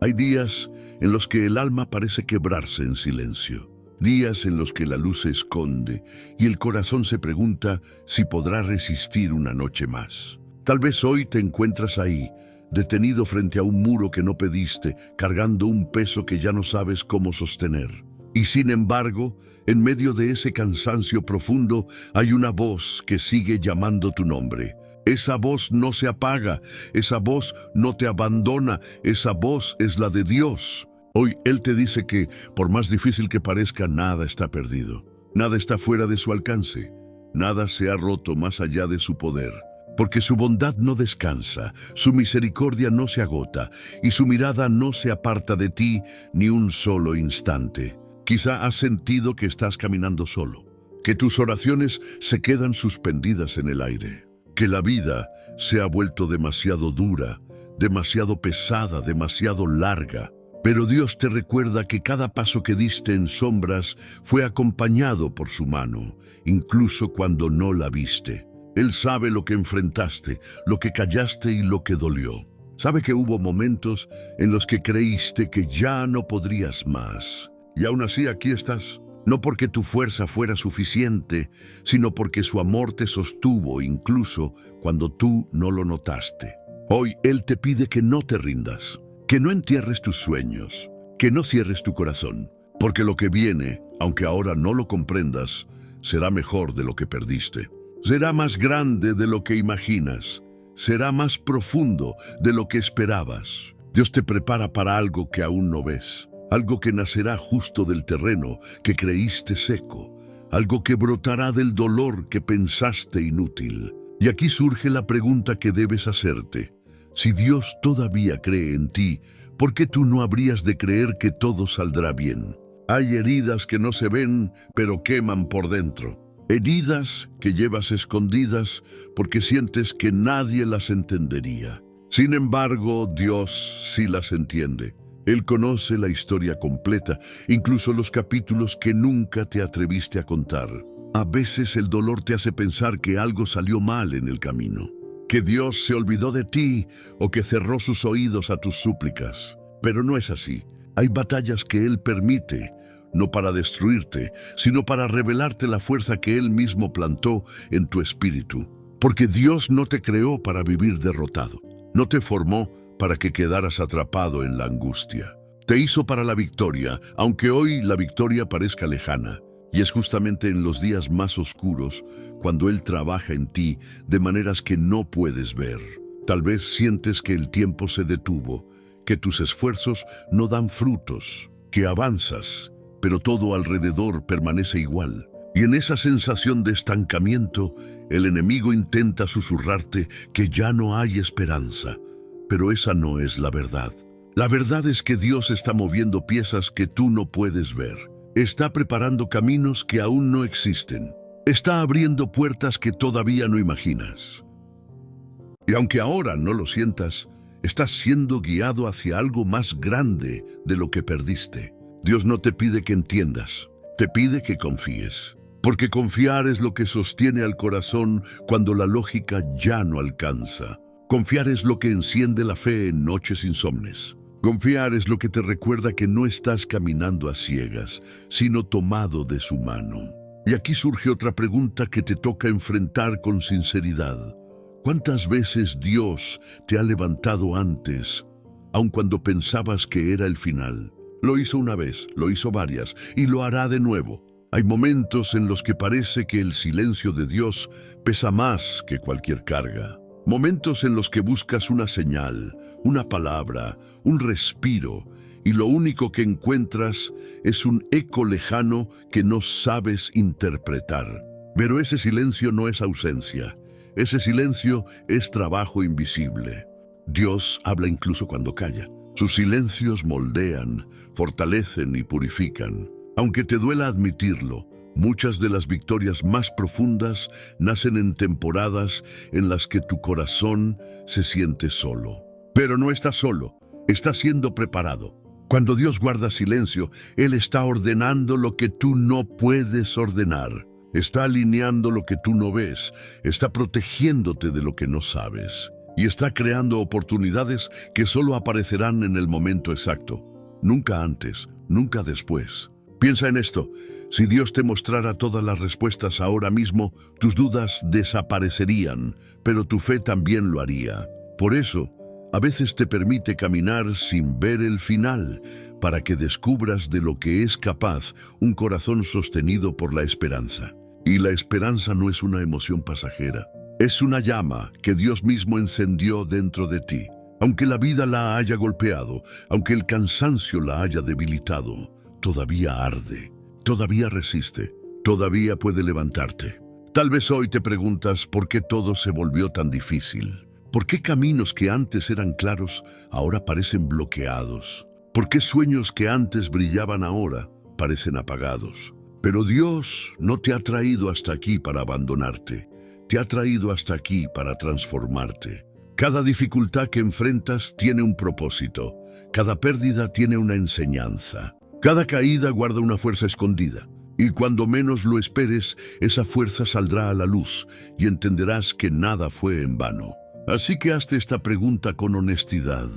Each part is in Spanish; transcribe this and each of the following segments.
Hay días en los que el alma parece quebrarse en silencio. Días en los que la luz se esconde y el corazón se pregunta si podrá resistir una noche más. Tal vez hoy te encuentras ahí, detenido frente a un muro que no pediste, cargando un peso que ya no sabes cómo sostener. Y sin embargo, en medio de ese cansancio profundo, hay una voz que sigue llamando tu nombre. Esa voz no se apaga, esa voz no te abandona, esa voz es la de Dios. Hoy Él te dice que, por más difícil que parezca, nada está perdido. Nada está fuera de su alcance. Nada se ha roto más allá de su poder. Porque su bondad no descansa, su misericordia no se agota, y su mirada no se aparta de ti ni un solo instante. Quizá has sentido que estás caminando solo, que tus oraciones se quedan suspendidas en el aire, que la vida se ha vuelto demasiado dura, demasiado pesada, demasiado larga. Pero Dios te recuerda que cada paso que diste en sombras fue acompañado por su mano, incluso cuando no la viste. Él sabe lo que enfrentaste, lo que callaste y lo que dolió. Sabe que hubo momentos en los que creíste que ya no podrías más. Y aún así aquí estás, no porque tu fuerza fuera suficiente, sino porque su amor te sostuvo incluso cuando tú no lo notaste. Hoy Él te pide que no te rindas, que no entierres tus sueños, que no cierres tu corazón, porque lo que viene, aunque ahora no lo comprendas, será mejor de lo que perdiste. Será más grande de lo que imaginas, será más profundo de lo que esperabas. Dios te prepara para algo que aún no ves. Algo que nacerá justo del terreno que creíste seco, algo que brotará del dolor que pensaste inútil. Y aquí surge la pregunta que debes hacerte. Si Dios todavía cree en ti, ¿por qué tú no habrías de creer que todo saldrá bien? Hay heridas que no se ven, pero queman por dentro. Heridas que llevas escondidas porque sientes que nadie las entendería. Sin embargo, Dios sí las entiende. Él conoce la historia completa, incluso los capítulos que nunca te atreviste a contar. A veces el dolor te hace pensar que algo salió mal en el camino, que Dios se olvidó de ti o que cerró sus oídos a tus súplicas. Pero no es así. Hay batallas que Él permite, no para destruirte, sino para revelarte la fuerza que Él mismo plantó en tu espíritu. Porque Dios no te creó para vivir derrotado, no te formó para que quedaras atrapado en la angustia. Te hizo para la victoria, aunque hoy la victoria parezca lejana. Y es justamente en los días más oscuros cuando Él trabaja en ti de maneras que no puedes ver. Tal vez sientes que el tiempo se detuvo, que tus esfuerzos no dan frutos, que avanzas, pero todo alrededor permanece igual. Y en esa sensación de estancamiento, el enemigo intenta susurrarte que ya no hay esperanza. Pero esa no es la verdad. La verdad es que Dios está moviendo piezas que tú no puedes ver. Está preparando caminos que aún no existen. Está abriendo puertas que todavía no imaginas. Y aunque ahora no lo sientas, estás siendo guiado hacia algo más grande de lo que perdiste. Dios no te pide que entiendas, te pide que confíes. Porque confiar es lo que sostiene al corazón cuando la lógica ya no alcanza. Confiar es lo que enciende la fe en noches insomnes. Confiar es lo que te recuerda que no estás caminando a ciegas, sino tomado de su mano. Y aquí surge otra pregunta que te toca enfrentar con sinceridad. ¿Cuántas veces Dios te ha levantado antes, aun cuando pensabas que era el final? Lo hizo una vez, lo hizo varias, y lo hará de nuevo. Hay momentos en los que parece que el silencio de Dios pesa más que cualquier carga. Momentos en los que buscas una señal, una palabra, un respiro, y lo único que encuentras es un eco lejano que no sabes interpretar. Pero ese silencio no es ausencia, ese silencio es trabajo invisible. Dios habla incluso cuando calla. Sus silencios moldean, fortalecen y purifican. Aunque te duela admitirlo, muchas de las victorias más profundas nacen en temporadas en las que tu corazón se siente solo. Pero no estás solo, estás siendo preparado. Cuando Dios guarda silencio, Él está ordenando lo que tú no puedes ordenar. Está alineando lo que tú no ves, está protegiéndote de lo que no sabes. y está creando oportunidades que solo aparecerán en el momento exacto. Nunca antes, nunca después. Piensa en esto. Si Dios te mostrara todas las respuestas ahora mismo, tus dudas desaparecerían, pero tu fe también lo haría. Por eso, a veces te permite caminar sin ver el final, para que descubras de lo que es capaz un corazón sostenido por la esperanza. Y la esperanza no es una emoción pasajera. Es una llama que Dios mismo encendió dentro de ti. Aunque la vida la haya golpeado, aunque el cansancio la haya debilitado, todavía arde, todavía resiste, todavía puede levantarte. Tal vez hoy te preguntas por qué todo se volvió tan difícil. ¿Por qué caminos que antes eran claros ahora parecen bloqueados? ¿Por qué sueños que antes brillaban ahora parecen apagados? Pero Dios no te ha traído hasta aquí para abandonarte. Te ha traído hasta aquí para transformarte. Cada dificultad que enfrentas tiene un propósito. Cada pérdida tiene una enseñanza. Cada caída guarda una fuerza escondida. Y cuando menos lo esperes, esa fuerza saldrá a la luz y entenderás que nada fue en vano. Así que hazte esta pregunta con honestidad.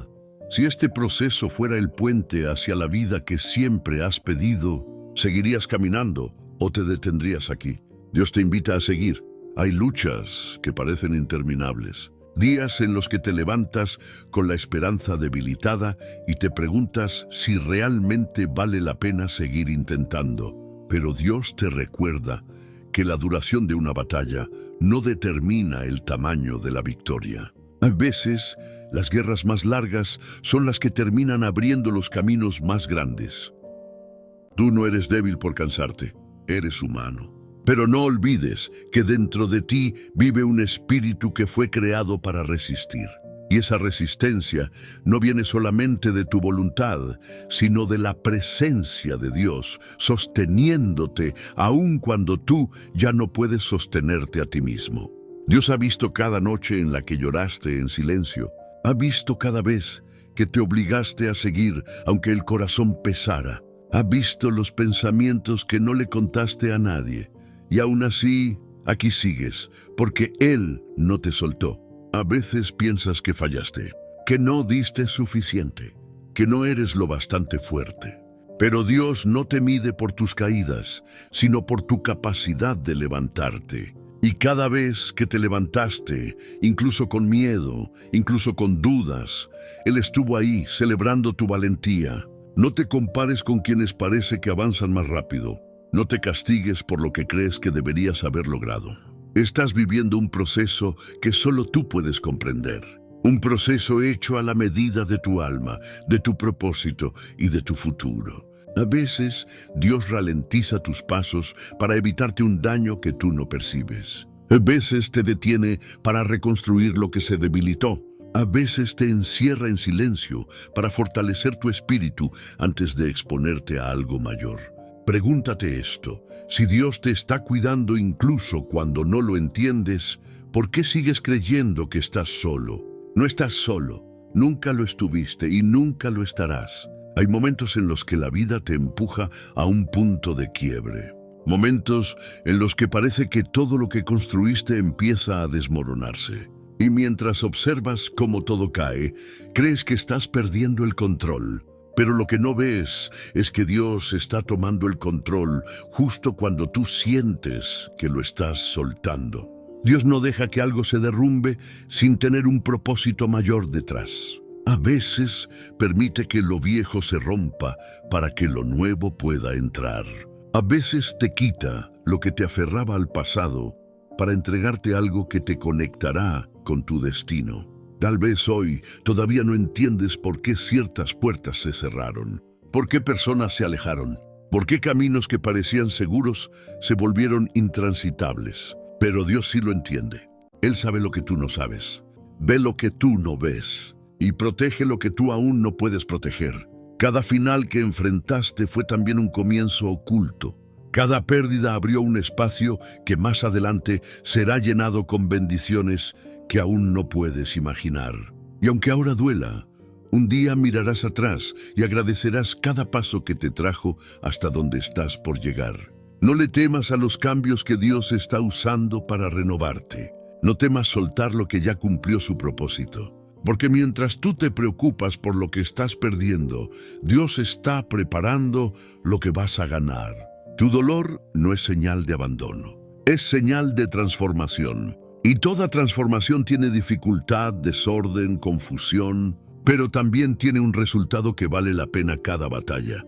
Si este proceso fuera el puente hacia la vida que siempre has pedido, ¿seguirías caminando o te detendrías aquí? Dios te invita a seguir. Hay luchas que parecen interminables. Días en los que te levantas con la esperanza debilitada y te preguntas si realmente vale la pena seguir intentando. Pero Dios te recuerda que la duración de una batalla no determina el tamaño de la victoria. A veces, las guerras más largas son las que terminan abriendo los caminos más grandes. Tú no eres débil por cansarte, eres humano. Pero no olvides que dentro de ti vive un espíritu que fue creado para resistir. Y esa resistencia no viene solamente de tu voluntad, sino de la presencia de Dios, sosteniéndote aun cuando tú ya no puedes sostenerte a ti mismo. Dios ha visto cada noche en la que lloraste en silencio. Ha visto cada vez que te obligaste a seguir aunque el corazón pesara. Ha visto los pensamientos que no le contaste a nadie. Y aún así, aquí sigues, porque Él no te soltó. A veces piensas que fallaste, que no diste suficiente, que no eres lo bastante fuerte. Pero Dios no te mide por tus caídas, sino por tu capacidad de levantarte. Y cada vez que te levantaste, incluso con miedo, incluso con dudas, Él estuvo ahí celebrando tu valentía. No te compares con quienes parece que avanzan más rápido. No te castigues por lo que crees que deberías haber logrado. Estás viviendo un proceso que solo tú puedes comprender. Un proceso hecho a la medida de tu alma, de tu propósito y de tu futuro. A veces, Dios ralentiza tus pasos para evitarte un daño que tú no percibes. A veces te detiene para reconstruir lo que se debilitó. A veces te encierra en silencio para fortalecer tu espíritu antes de exponerte a algo mayor. Pregúntate esto, si Dios te está cuidando incluso cuando no lo entiendes, ¿por qué sigues creyendo que estás solo? No estás solo, nunca lo estuviste y nunca lo estarás. Hay momentos en los que la vida te empuja a un punto de quiebre. Momentos en los que parece que todo lo que construiste empieza a desmoronarse. Y mientras observas cómo todo cae, crees que estás perdiendo el control. Pero lo que no ves es que Dios está tomando el control justo cuando tú sientes que lo estás soltando. Dios no deja que algo se derrumbe sin tener un propósito mayor detrás. A veces permite que lo viejo se rompa para que lo nuevo pueda entrar. A veces te quita lo que te aferraba al pasado para entregarte algo que te conectará con tu destino. Tal vez hoy todavía no entiendes por qué ciertas puertas se cerraron, por qué personas se alejaron, por qué caminos que parecían seguros se volvieron intransitables. Pero Dios sí lo entiende. Él sabe lo que tú no sabes, ve lo que tú no ves y protege lo que tú aún no puedes proteger. Cada final que enfrentaste fue también un comienzo oculto. Cada pérdida abrió un espacio que más adelante será llenado con bendiciones que aún no puedes imaginar. Y aunque ahora duela, un día mirarás atrás y agradecerás cada paso que te trajo hasta donde estás por llegar. No le temas a los cambios que Dios está usando para renovarte. No temas soltar lo que ya cumplió su propósito. Porque mientras tú te preocupas por lo que estás perdiendo, Dios está preparando lo que vas a ganar. Tu dolor no es señal de abandono, es señal de transformación. Y toda transformación tiene dificultad, desorden, confusión, pero también tiene un resultado que vale la pena cada batalla.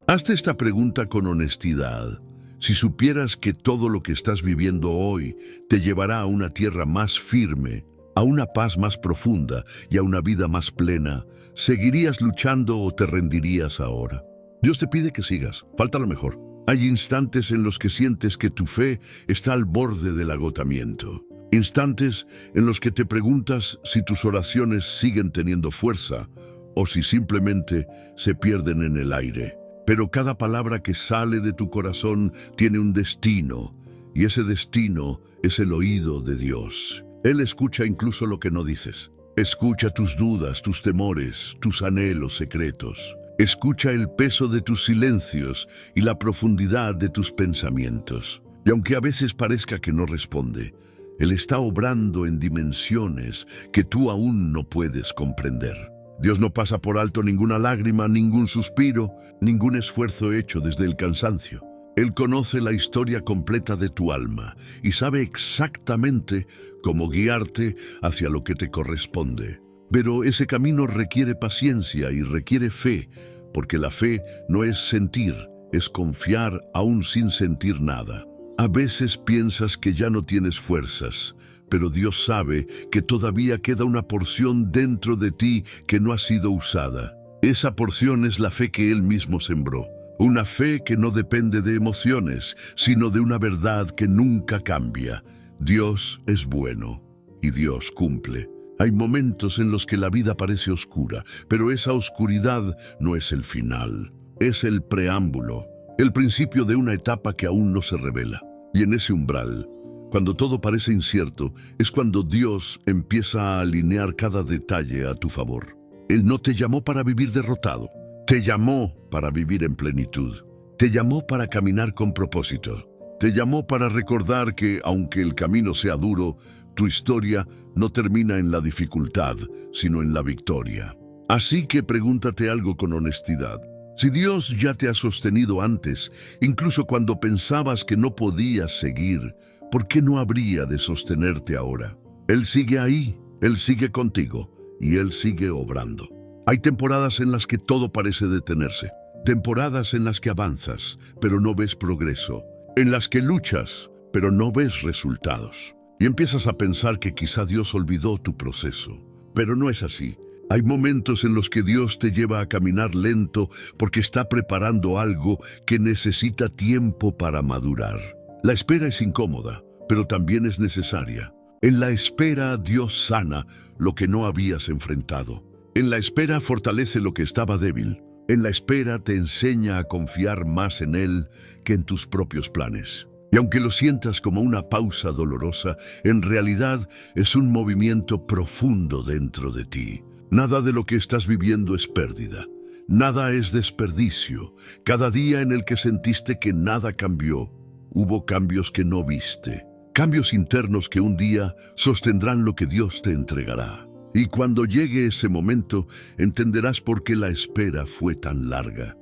Hazte esta pregunta con honestidad. Si supieras que todo lo que estás viviendo hoy te llevará a una tierra más firme, a una paz más profunda y a una vida más plena, ¿seguirías luchando o te rendirías ahora? Dios te pide que sigas, falta lo mejor. Hay instantes en los que sientes que tu fe está al borde del agotamiento. Instantes en los que te preguntas si tus oraciones siguen teniendo fuerza o si simplemente se pierden en el aire. Pero cada palabra que sale de tu corazón tiene un destino, y ese destino es el oído de Dios. Él escucha incluso lo que no dices. Escucha tus dudas, tus temores, tus anhelos secretos. Escucha el peso de tus silencios y la profundidad de tus pensamientos. Y aunque a veces parezca que no responde, Él está obrando en dimensiones que tú aún no puedes comprender. Dios no pasa por alto ninguna lágrima, ningún suspiro, ningún esfuerzo hecho desde el cansancio. Él conoce la historia completa de tu alma y sabe exactamente cómo guiarte hacia lo que te corresponde. Pero ese camino requiere paciencia y requiere fe, porque la fe no es sentir, es confiar aún sin sentir nada. A veces piensas que ya no tienes fuerzas, pero Dios sabe que todavía queda una porción dentro de ti que no ha sido usada. Esa porción es la fe que Él mismo sembró. Una fe que no depende de emociones, sino de una verdad que nunca cambia. Dios es bueno y Dios cumple. Hay momentos en los que la vida parece oscura, pero esa oscuridad no es el final, es el preámbulo, el principio de una etapa que aún no se revela. Y en ese umbral, cuando todo parece incierto, es cuando Dios empieza a alinear cada detalle a tu favor. Él no te llamó para vivir derrotado, te llamó para vivir en plenitud. Te llamó para caminar con propósito. Te llamó para recordar que, aunque el camino sea duro, tu historia no termina en la dificultad, sino en la victoria. Así que pregúntate algo con honestidad. Si Dios ya te ha sostenido antes, incluso cuando pensabas que no podías seguir, ¿por qué no habría de sostenerte ahora? Él sigue ahí, Él sigue contigo y Él sigue obrando. Hay temporadas en las que todo parece detenerse, temporadas en las que avanzas, pero no ves progreso, en las que luchas, pero no ves resultados. Y empiezas a pensar que quizá Dios olvidó tu proceso, pero no es así. Hay momentos en los que Dios te lleva a caminar lento porque está preparando algo que necesita tiempo para madurar. La espera es incómoda, pero también es necesaria. En la espera Dios sana lo que no habías enfrentado. En la espera fortalece lo que estaba débil. En la espera te enseña a confiar más en Él que en tus propios planes. Y aunque lo sientas como una pausa dolorosa, en realidad es un movimiento profundo dentro de ti. Nada de lo que estás viviendo es pérdida. Nada es desperdicio. Cada día en el que sentiste que nada cambió, hubo cambios que no viste. Cambios internos que un día sostendrán lo que Dios te entregará. Y cuando llegue ese momento, entenderás por qué la espera fue tan larga.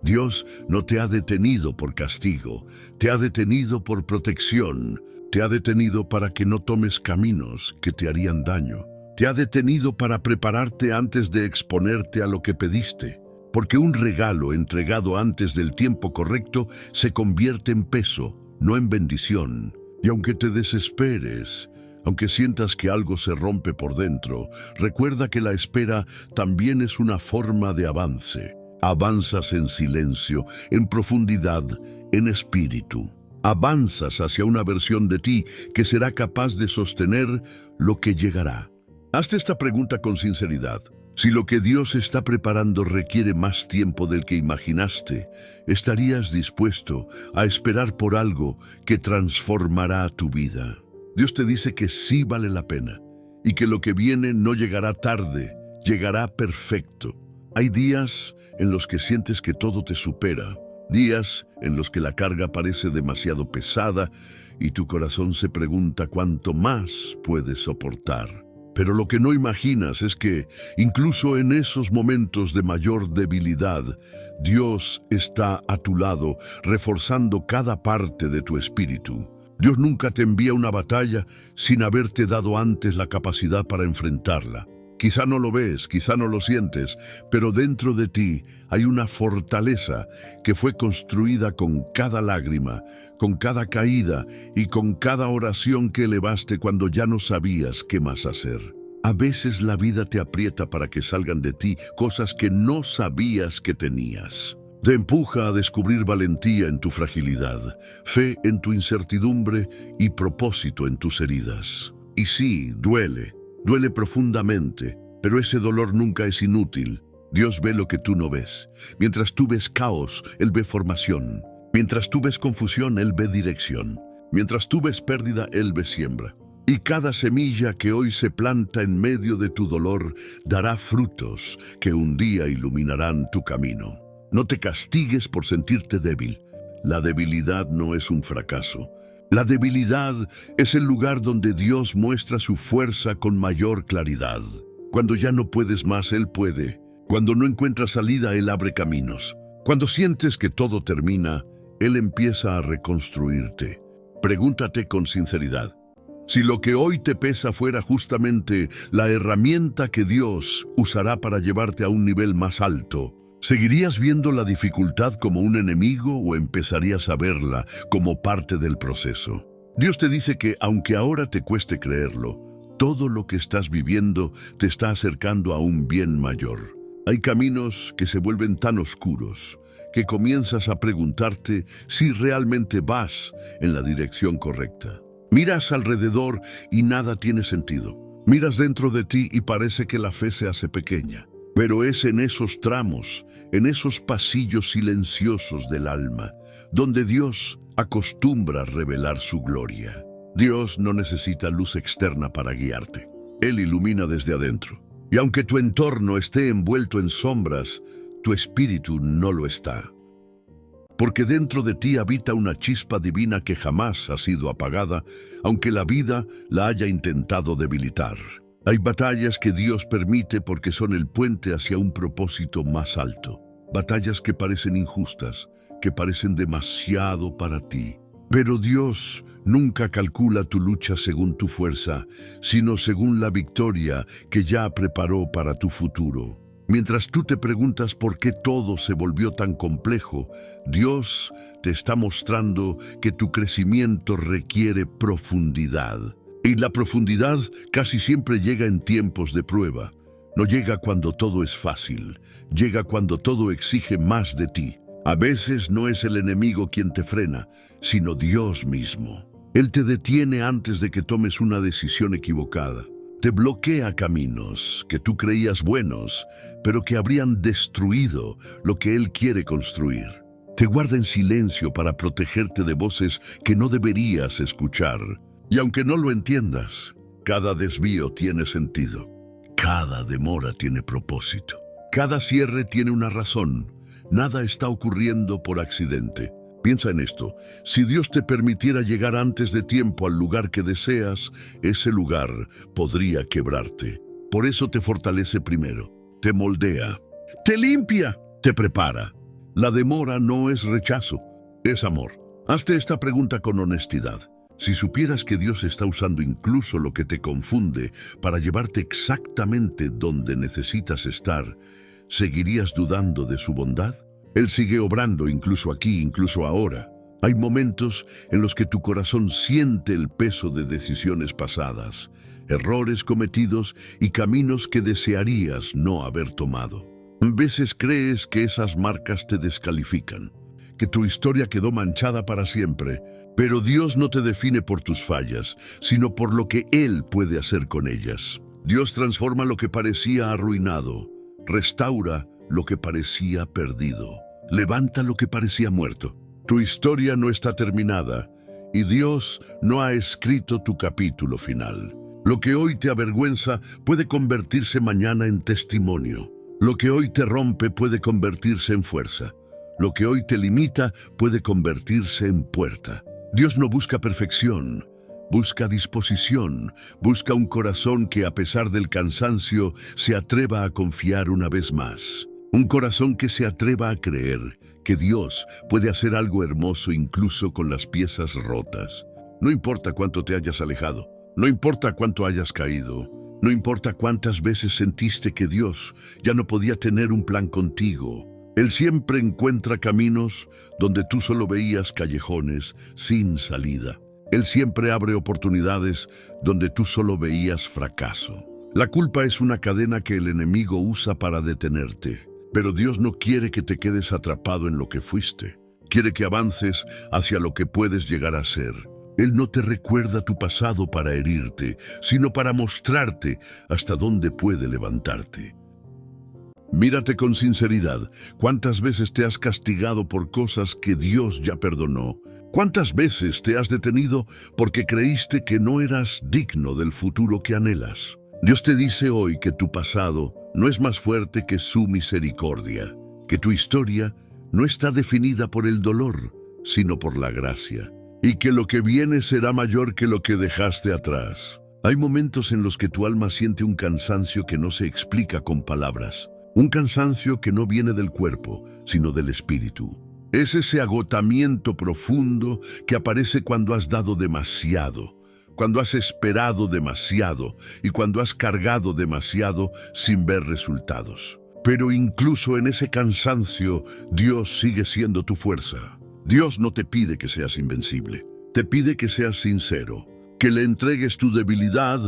Dios no te ha detenido por castigo, te ha detenido por protección, te ha detenido para que no tomes caminos que te harían daño. Te ha detenido para prepararte antes de exponerte a lo que pediste, porque un regalo entregado antes del tiempo correcto se convierte en peso, no en bendición. Y aunque te desesperes, aunque sientas que algo se rompe por dentro, recuerda que la espera también es una forma de avance. Avanzas en silencio, en profundidad, en espíritu. Avanzas hacia una versión de ti que será capaz de sostener lo que llegará. Hazte esta pregunta con sinceridad. Si lo que Dios está preparando requiere más tiempo del que imaginaste, ¿estarías dispuesto a esperar por algo que transformará tu vida? Dios te dice que sí vale la pena y que lo que viene no llegará tarde, llegará perfecto. Hay días en los que sientes que todo te supera, Días en los que la carga parece demasiado pesada y tu corazón se pregunta cuánto más puedes soportar. Pero lo que no imaginas es que, incluso en esos momentos de mayor debilidad, Dios está a tu lado, reforzando cada parte de tu espíritu. Dios nunca te envía una batalla sin haberte dado antes la capacidad para enfrentarla. Quizá no lo ves, quizá no lo sientes, pero dentro de ti hay una fortaleza que fue construida con cada lágrima, con cada caída y con cada oración que elevaste cuando ya no sabías qué más hacer. A veces la vida te aprieta para que salgan de ti cosas que no sabías que tenías. Te empuja a descubrir valentía en tu fragilidad, fe en tu incertidumbre y propósito en tus heridas. Y sí, duele profundamente, pero ese dolor nunca es inútil. Dios ve lo que tú no ves. Mientras tú ves caos, Él ve formación. Mientras tú ves confusión, Él ve dirección. Mientras tú ves pérdida, Él ve siembra. Y cada semilla que hoy se planta en medio de tu dolor dará frutos que un día iluminarán tu camino. No te castigues por sentirte débil. La debilidad no es un fracaso. La debilidad es el lugar donde Dios muestra su fuerza con mayor claridad. Cuando ya no puedes más, Él puede. Cuando no encuentras salida, Él abre caminos. Cuando sientes que todo termina, Él empieza a reconstruirte. Pregúntate con sinceridad: si lo que hoy te pesa fuera justamente la herramienta que Dios usará para llevarte a un nivel más alto, ¿seguirías viendo la dificultad como un enemigo o empezarías a verla como parte del proceso? Dios te dice que, aunque ahora te cueste creerlo, todo lo que estás viviendo te está acercando a un bien mayor. Hay caminos que se vuelven tan oscuros que comienzas a preguntarte si realmente vas en la dirección correcta. Miras alrededor y nada tiene sentido. Miras dentro de ti y parece que la fe se hace pequeña. Pero es en esos tramos, en esos pasillos silenciosos del alma, donde Dios acostumbra revelar su gloria. Dios no necesita luz externa para guiarte. Él ilumina desde adentro. Y aunque tu entorno esté envuelto en sombras, tu espíritu no lo está. Porque dentro de ti habita una chispa divina que jamás ha sido apagada, aunque la vida la haya intentado debilitar. Hay batallas que Dios permite porque son el puente hacia un propósito más alto. Batallas que parecen injustas, que parecen demasiado para ti. Pero Dios nunca calcula tu lucha según tu fuerza, sino según la victoria que ya preparó para tu futuro. Mientras tú te preguntas por qué todo se volvió tan complejo, Dios te está mostrando que tu crecimiento requiere profundidad. Y la profundidad casi siempre llega en tiempos de prueba. No llega cuando todo es fácil, llega cuando todo exige más de ti. A veces no es el enemigo quien te frena, sino Dios mismo. Él te detiene antes de que tomes una decisión equivocada. Te bloquea caminos que tú creías buenos, pero que habrían destruido lo que Él quiere construir. Te guarda en silencio para protegerte de voces que no deberías escuchar. Y aunque no lo entiendas, cada desvío tiene sentido. Cada demora tiene propósito. Cada cierre tiene una razón. Nada está ocurriendo por accidente. Piensa en esto: si Dios te permitiera llegar antes de tiempo al lugar que deseas, ese lugar podría quebrarte. Por eso te fortalece primero, te moldea, te limpia, te prepara. La demora no es rechazo, es amor. Hazte esta pregunta con honestidad. Si supieras que Dios está usando incluso lo que te confunde para llevarte exactamente donde necesitas estar, ¿seguirías dudando de su bondad? Él sigue obrando incluso aquí, incluso ahora. Hay momentos en los que tu corazón siente el peso de decisiones pasadas, errores cometidos y caminos que desearías no haber tomado. A veces crees que esas marcas te descalifican, que tu historia quedó manchada para siempre, pero Dios no te define por tus fallas, sino por lo que Él puede hacer con ellas. Dios transforma lo que parecía arruinado, restaura lo que parecía perdido, levanta lo que parecía muerto. Tu historia no está terminada y Dios no ha escrito tu capítulo final. Lo que hoy te avergüenza puede convertirse mañana en testimonio. Lo que hoy te rompe puede convertirse en fuerza. Lo que hoy te limita puede convertirse en puerta. Dios no busca perfección, busca disposición, busca un corazón que a pesar del cansancio se atreva a confiar una vez más. Un corazón que se atreva a creer que Dios puede hacer algo hermoso incluso con las piezas rotas. No importa cuánto te hayas alejado, no importa cuánto hayas caído, no importa cuántas veces sentiste que Dios ya no podía tener un plan contigo. Él siempre encuentra caminos donde tú solo veías callejones sin salida. Él siempre abre oportunidades donde tú solo veías fracaso. La culpa es una cadena que el enemigo usa para detenerte. Pero Dios no quiere que te quedes atrapado en lo que fuiste. Quiere que avances hacia lo que puedes llegar a ser. Él no te recuerda tu pasado para herirte, sino para mostrarte hasta dónde puede levantarte. Mírate con sinceridad. ¿Cuántas veces te has castigado por cosas que Dios ya perdonó? ¿Cuántas veces te has detenido porque creíste que no eras digno del futuro que anhelas? Dios te dice hoy que tu pasado no es más fuerte que su misericordia, que tu historia no está definida por el dolor, sino por la gracia, y que lo que viene será mayor que lo que dejaste atrás. Hay momentos en los que tu alma siente un cansancio que no se explica con palabras, un cansancio que no viene del cuerpo, sino del espíritu. Es ese agotamiento profundo que aparece cuando has dado demasiado, cuando has esperado demasiado y cuando has cargado demasiado sin ver resultados. Pero incluso en ese cansancio, Dios sigue siendo tu fuerza. Dios no te pide que seas invencible, te pide que seas sincero, que le entregues tu debilidad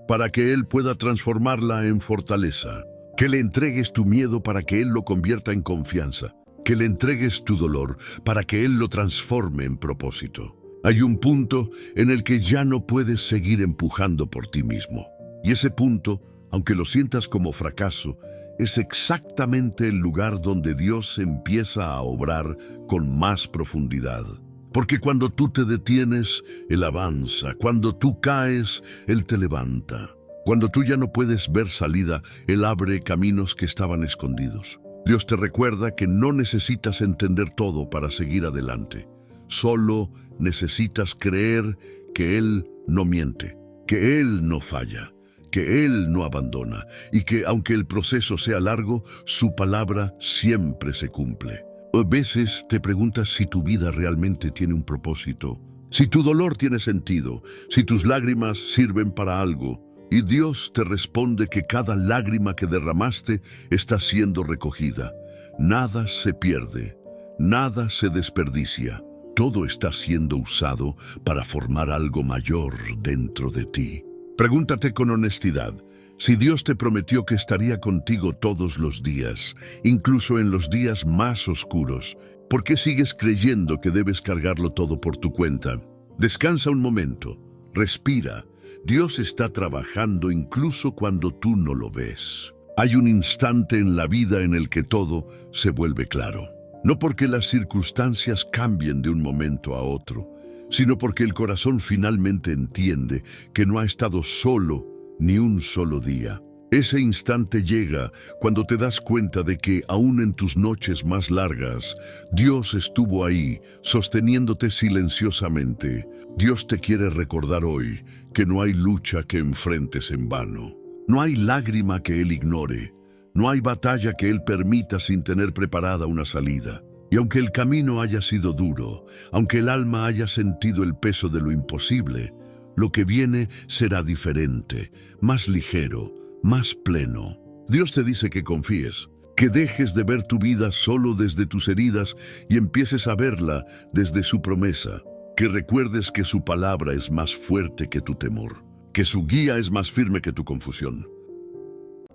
para que Él pueda transformarla en fortaleza, que le entregues tu miedo para que Él lo convierta en confianza, que le entregues tu dolor para que Él lo transforme en propósito. Hay un punto en el que ya no puedes seguir empujando por ti mismo. Y ese punto, aunque lo sientas como fracaso, es exactamente el lugar donde Dios empieza a obrar con más profundidad. Porque cuando tú te detienes, Él avanza. Cuando tú caes, Él te levanta. Cuando tú ya no puedes ver salida, Él abre caminos que estaban escondidos. Dios te recuerda que no necesitas entender todo para seguir adelante. Solo necesitas creer que Él no miente, que Él no falla, que Él no abandona y que, aunque el proceso sea largo, su palabra siempre se cumple. A veces te preguntas si tu vida realmente tiene un propósito, si tu dolor tiene sentido, si tus lágrimas sirven para algo. Y Dios te responde que cada lágrima que derramaste está siendo recogida. Nada se pierde, nada se desperdicia. Todo está siendo usado para formar algo mayor dentro de ti. Pregúntate con honestidad, si Dios te prometió que estaría contigo todos los días, incluso en los días más oscuros, ¿por qué sigues creyendo que debes cargarlo todo por tu cuenta? Descansa un momento, respira. Dios está trabajando incluso cuando tú no lo ves. Hay un instante en la vida en el que todo se vuelve claro. No porque las circunstancias cambien de un momento a otro, sino porque el corazón finalmente entiende que no ha estado solo ni un solo día. Ese instante llega cuando te das cuenta de que, aún en tus noches más largas, Dios estuvo ahí, sosteniéndote silenciosamente. Dios te quiere recordar hoy que no hay lucha que enfrentes en vano. No hay lágrima que Él ignore. No hay batalla que Él permita sin tener preparada una salida. Y aunque el camino haya sido duro, aunque el alma haya sentido el peso de lo imposible, lo que viene será diferente, más ligero, más pleno. Dios te dice que confíes, que dejes de ver tu vida solo desde tus heridas y empieces a verla desde su promesa, que recuerdes que su palabra es más fuerte que tu temor, que su guía es más firme que tu confusión,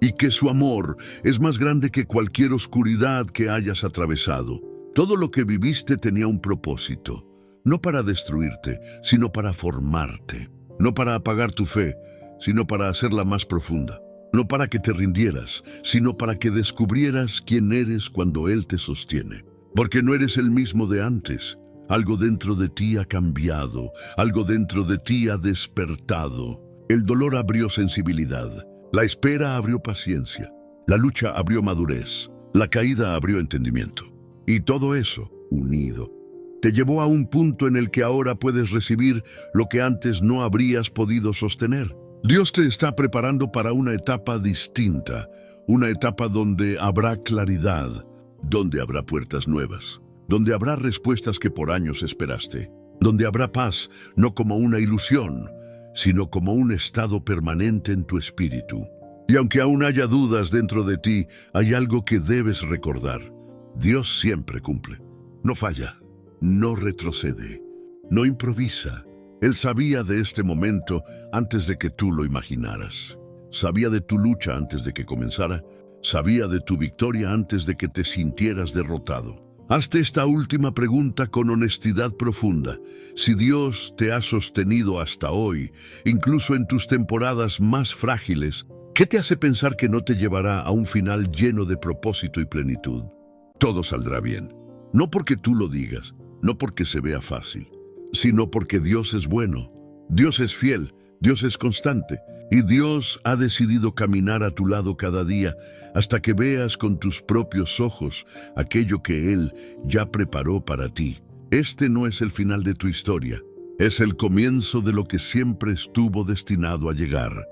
y que su amor es más grande que cualquier oscuridad que hayas atravesado. Todo lo que viviste tenía un propósito, no para destruirte, sino para formarte, no para apagar tu fe, sino para hacerla más profunda. No para que te rindieras, sino para que descubrieras quién eres cuando Él te sostiene. Porque no eres el mismo de antes. Algo dentro de ti ha cambiado, algo dentro de ti ha despertado. El dolor abrió sensibilidad, la espera abrió paciencia, la lucha abrió madurez, la caída abrió entendimiento. Y todo eso, unido, te llevó a un punto en el que ahora puedes recibir lo que antes no habrías podido sostener. Dios te está preparando para una etapa distinta, una etapa donde habrá claridad, donde habrá puertas nuevas, donde habrá respuestas que por años esperaste, donde habrá paz, no como una ilusión, sino como un estado permanente en tu espíritu. Y aunque aún haya dudas dentro de ti, hay algo que debes recordar. Dios siempre cumple. No falla, no retrocede, no improvisa. Él sabía de este momento antes de que tú lo imaginaras. Sabía de tu lucha antes de que comenzara. Sabía de tu victoria antes de que te sintieras derrotado. Hazte esta última pregunta con honestidad profunda. Si Dios te ha sostenido hasta hoy, incluso en tus temporadas más frágiles, ¿qué te hace pensar que no te llevará a un final lleno de propósito y plenitud? Todo saldrá bien. No porque tú lo digas, no porque se vea fácil, sino porque Dios es bueno, Dios es fiel, Dios es constante, y Dios ha decidido caminar a tu lado cada día hasta que veas con tus propios ojos aquello que Él ya preparó para ti. Este no es el final de tu historia, es el comienzo de lo que siempre estuvo destinado a llegar.